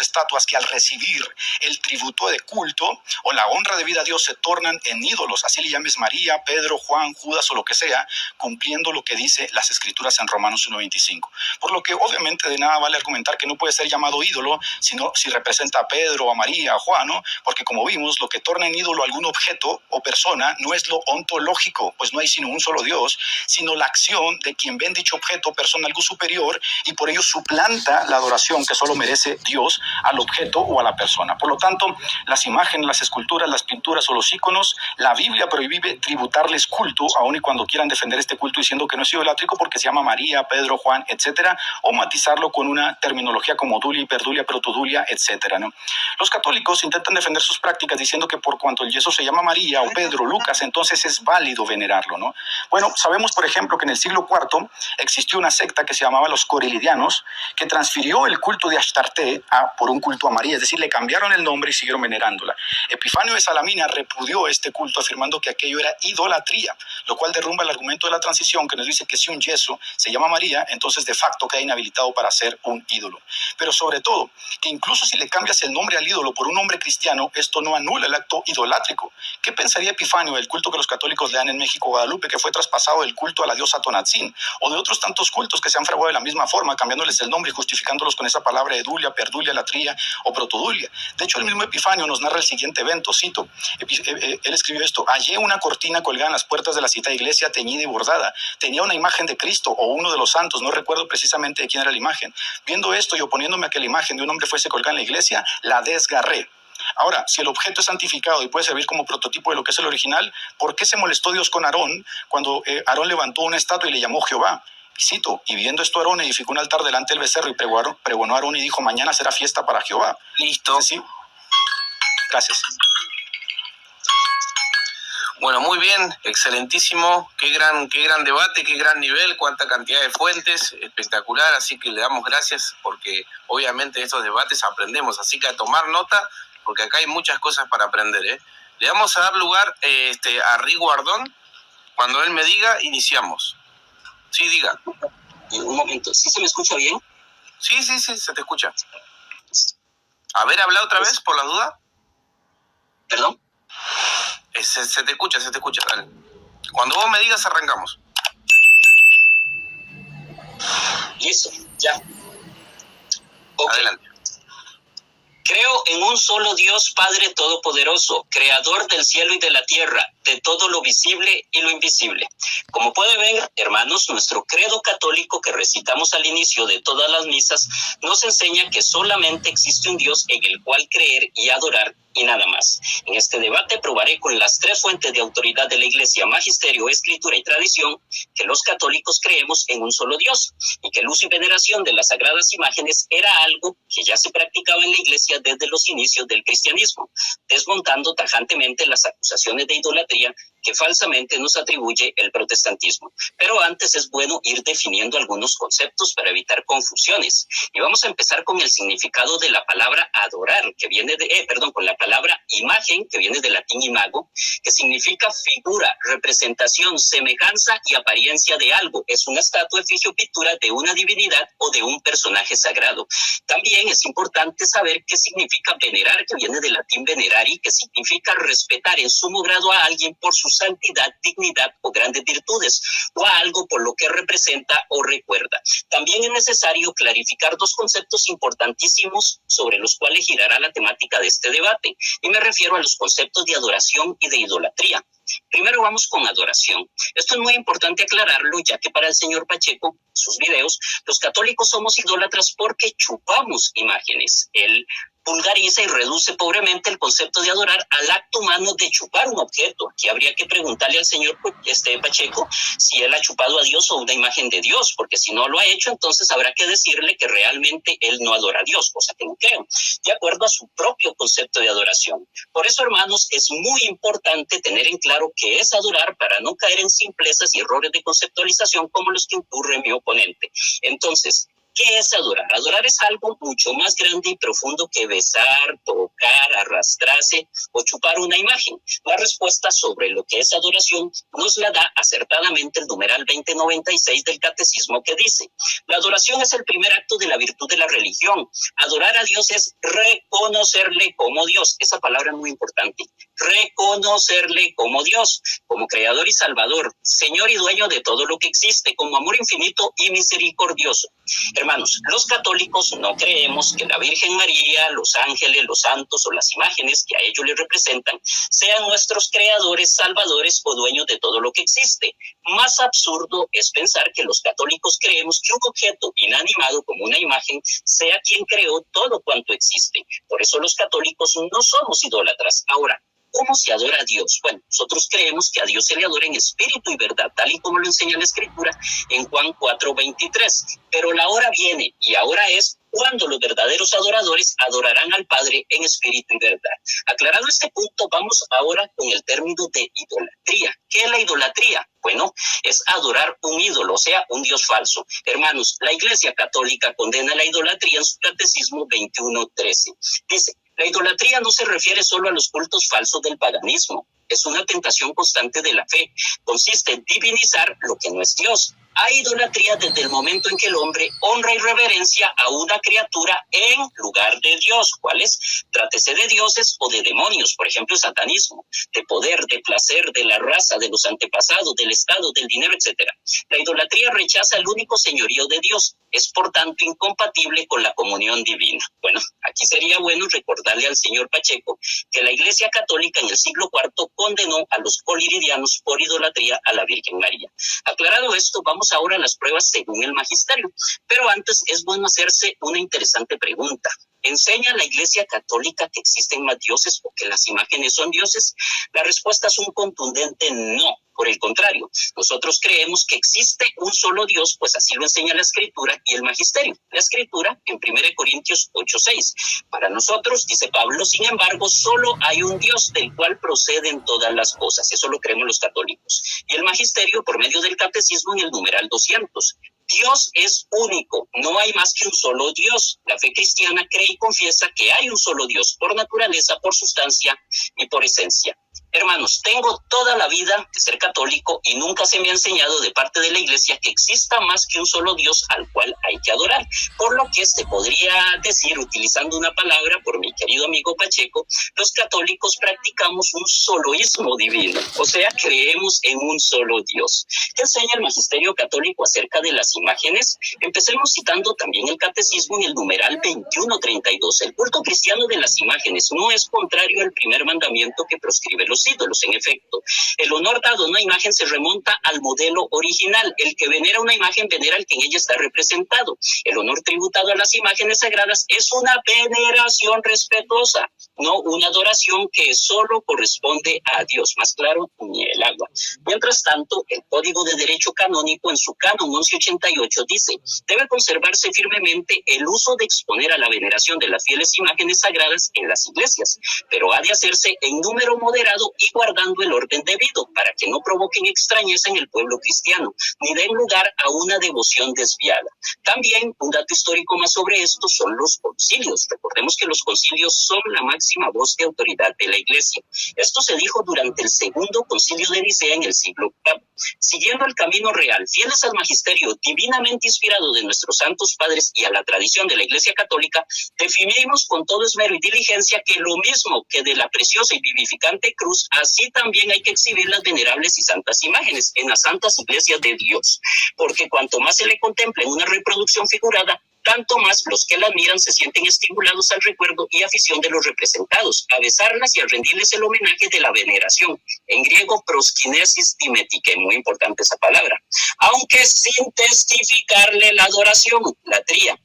estatuas que al recibir el tributo de culto o la honra debida a Dios se tornan en ídolos, así le llames María, Pedro, Juan, Judas o lo que sea, cumpliendo lo que dice las Escrituras en Romanos 1:25. Por lo que obviamente de nada vale argumentar que no puede ser llamado ídolo sino si representa a Pedro, a María, a Juan, ¿no? Porque como vimos, lo que torna en ídolo algún objeto o persona no es lo ontológico, pues no hay sino un solo Dios, sino la acción de quien ve en dicho objeto o persona algo superior y por ello suplanta la adoración que solo merece Dios al objeto o a la persona. Por lo tanto, las imágenes, las esculturas, las pinturas o los íconos, la Biblia prohíbe tributarles culto, aun y cuando quieran defender este culto diciendo que no es idolátrico porque se llama María, Pedro, Juan, etcétera, o matizarlo con una terminología como dulia, hiperdulia, protodulia, etcétera, ¿no? Los católicos intentan defender sus prácticas diciendo que por cuanto el yeso se llama María o Pedro, Lucas, entonces es válido venerarlo, ¿no? Bueno, sabemos, por ejemplo, que en el siglo IV existió una secta que se llamaba los corelidianos, que transfirió el culto de Astarte por un culto a María, es decir, le cambiaron el nombre y siguieron venerándola. Epifanio de Salamina repudió este culto afirmando que aquello era idolatría, lo cual derrumba el argumento de la transición que nos dice que si un yeso se llama María, entonces de facto queda inhabilitado para ser un ídolo. Pero sobre todo, que incluso si le cambias el nombre al ídolo por un nombre cristiano, esto no anula el acto idolátrico. ¿Qué pensaría Epifanio del culto que los católicos le dan en México, Guadalupe, que fue traspasado del culto a la diosa Tonatzin, o de otros tantos cultos que se han fraguado de la misma forma, cambiándoles el nombre y justificándolos con esa palabra edulia, perdulia, latría o protodulia? De hecho, el mismo Epifanio nos narra el siguiente evento, cito, él escribió esto: hallé una cortina colgada en las puertas de la citada iglesia teñida y bordada, tenía una imagen de Cristo o uno de los santos, no recuerdo precisamente de quién era la imagen. Viendo esto y oponiéndome a que la imagen de un hombre fuese colgada en la iglesia, la desgarré. Ahora, si el objeto es santificado y puede servir como prototipo de lo que es el original, ¿por qué se molestó Dios con Aarón cuando Aarón levantó una estatua y le llamó Jehová? Cito, y viendo esto Aarón edificó un altar delante del becerro y pregonó a Aarón y dijo: mañana será fiesta para Jehová. Listo. ¿Sí? Gracias. Bueno, muy bien, excelentísimo, qué gran debate, qué gran nivel, cuánta cantidad de fuentes, espectacular, así que le damos gracias porque obviamente en estos debates aprendemos, así que a tomar nota porque acá hay muchas cosas para aprender, ¿eh? Le vamos a dar lugar a Rigo Ardón, cuando él me diga, iniciamos. Sí, diga. Un momento, ¿sí se me escucha bien? Sí, se te escucha. A ver, habla otra vez, por la duda. ¿Perdón? Se te escucha, dale. Cuando vos me digas, arrancamos. Listo, ya. Okay. Adelante. Creo en un solo Dios Padre Todopoderoso, Creador del cielo y de la tierra, de todo lo visible y lo invisible. Como pueden ver, hermanos, nuestro credo católico que recitamos al inicio de todas las misas nos enseña que solamente existe un Dios en el cual creer y adorar y nada más. En este debate probaré con las tres fuentes de autoridad de la Iglesia, magisterio, escritura y tradición, que los católicos creemos en un solo Dios y que el uso y veneración de las sagradas imágenes era algo que ya se practicaba en la Iglesia desde los inicios del cristianismo, desmontando tajantemente las acusaciones de idolatría que falsamente nos atribuye el protestantismo. Pero antes es bueno ir definiendo algunos conceptos para evitar confusiones. Y vamos a empezar con el significado de la palabra adorar, que viene con la palabra imagen, que viene del latín imago, que significa figura, representación, semejanza y apariencia de algo. Es una estatua, efigie o pintura de una divinidad o de un personaje sagrado. También es importante saber qué significa venerar, que viene del latín venerari, que significa respetar en sumo grado a alguien por su santidad, dignidad o grandes virtudes, o a algo por lo que representa o recuerda. También es necesario clarificar dos conceptos importantísimos sobre los cuales girará la temática de este debate, y me refiero a los conceptos de adoración y de idolatría. Primero vamos con adoración. Esto es muy importante aclararlo, ya que para el señor Pacheco, sus videos, los católicos somos idólatras porque chupamos imágenes. Él vulgariza y reduce pobremente el concepto de adorar al acto humano de chupar un objeto. Aquí habría que preguntarle al señor Pacheco si él ha chupado a Dios o una imagen de Dios, porque si no lo ha hecho, entonces habrá que decirle que realmente él no adora a Dios, cosa que no creo, de acuerdo a su propio concepto de adoración. Por eso, hermanos, es muy importante tener en claro qué es adorar para no caer en simplezas y errores de conceptualización como los que incurre mi oponente. Entonces, ¿Qué es adorar? Adorar es algo mucho más grande y profundo que besar, tocar, arrastrarse o chupar una imagen. La respuesta sobre lo que es adoración nos la da acertadamente el numeral 2096 del Catecismo, que dice: la adoración es el primer acto de la virtud de la religión. Adorar a Dios es reconocerle como Dios. Esa palabra es muy importante. Reconocerle como Dios, como creador y salvador, Señor y dueño de todo lo que existe, como amor infinito y misericordioso. Hermanos, los católicos no creemos que la Virgen María, los ángeles, los santos o las imágenes que a ellos les representan sean nuestros creadores, salvadores o dueños de todo lo que existe. Más absurdo es pensar que los católicos creemos que un objeto inanimado como una imagen sea quien creó todo cuanto existe. Por eso los católicos no somos idólatras. Ahora, ¿cómo se adora a Dios? Bueno, nosotros creemos que a Dios se le adora en espíritu y verdad, tal y como lo enseña la Escritura en Juan 4:23. Pero la hora viene, y ahora es, cuando los verdaderos adoradores adorarán al Padre en espíritu y verdad. Aclarado este punto, vamos ahora con el término de idolatría. ¿Qué es la idolatría? Bueno, es adorar un ídolo, o sea, un Dios falso. Hermanos, la Iglesia Católica condena la idolatría en su Catecismo 21:13. Dice: la idolatría no se refiere solo a los cultos falsos del paganismo. Es una tentación constante de la fe. Consiste en divinizar lo que no es Dios. Hay idolatría desde el momento en que el hombre honra y reverencia a una criatura en lugar de Dios. ¿Cuáles? Trátese de dioses o de demonios, por ejemplo, el satanismo, de poder, de placer, de la raza, de los antepasados, del Estado, del dinero, etc. La idolatría rechaza el único señorío de Dios. Es, por tanto, incompatible con la comunión divina. Bueno, aquí sería bueno recordarle al señor Pacheco que la Iglesia Católica en el siglo IV condenó a los coliridianos por idolatría a la Virgen María. Aclarado esto, vamos ahora a las pruebas según el magisterio. Pero antes es bueno hacerse una interesante pregunta. ¿Enseña la Iglesia Católica que existen más dioses o que las imágenes son dioses? La respuesta es un contundente no. Por el contrario, nosotros creemos que existe un solo Dios, pues así lo enseña la Escritura y el Magisterio. La Escritura en 1 Corintios 8:6. Para nosotros, dice Pablo, sin embargo, solo hay un Dios del cual proceden todas las cosas. Eso lo creemos los católicos. Y el Magisterio, por medio del Catecismo, en el numeral 200. Dios es único, no hay más que un solo Dios. La fe cristiana cree y confiesa que hay un solo Dios por naturaleza, por sustancia y por esencia. Hermanos, tengo toda la vida de ser católico y nunca se me ha enseñado de parte de la Iglesia que exista más que un solo Dios al cual hay que adorar. Por lo que se podría decir, utilizando una palabra por mi querido amigo Pacheco, los católicos practicamos un soloísmo divino, o sea, creemos en un solo Dios. ¿Qué enseña el Magisterio Católico acerca de las imágenes? Empecemos citando también el Catecismo en el numeral 21:32. El culto cristiano de las imágenes no es contrario al primer mandamiento que proscribe los ídolos. En efecto, el honor dado a una imagen se remonta al modelo original. El que venera una imagen venera al que en ella está representado. El honor tributado a las imágenes sagradas es una veneración respetuosa, no una adoración que solo corresponde a Dios. Más claro, ni el agua. Mientras tanto, el Código de Derecho Canónico en su canon 1188 dice: debe conservarse firmemente el uso de exponer a la veneración de las fieles imágenes sagradas en las iglesias, pero ha de hacerse en número moderado y guardando el orden debido, para que no provoquen extrañeza en el pueblo cristiano, ni den lugar a una devoción desviada. También, un dato histórico más sobre esto son los concilios. Recordemos que los concilios son la máxima voz de autoridad de la Iglesia. Esto se dijo durante el segundo concilio de Nicea en el siglo VIII. Siguiendo el camino real, fieles al magisterio divinamente inspirado de nuestros santos padres y a la tradición de la Iglesia Católica, definimos con todo esmero y diligencia que lo mismo que de la preciosa y vivificante cruz, así también hay que exhibir las venerables y santas imágenes en las santas iglesias de Dios, porque cuanto más se le contempla en una reproducción figurada, tanto más los que la admiran se sienten estimulados al recuerdo y afición de los representados, a besarlas y a rendirles el homenaje de la veneración. En griego, proskinesis timetike, muy importante esa palabra. Aunque sin testificarle la adoración, la tría.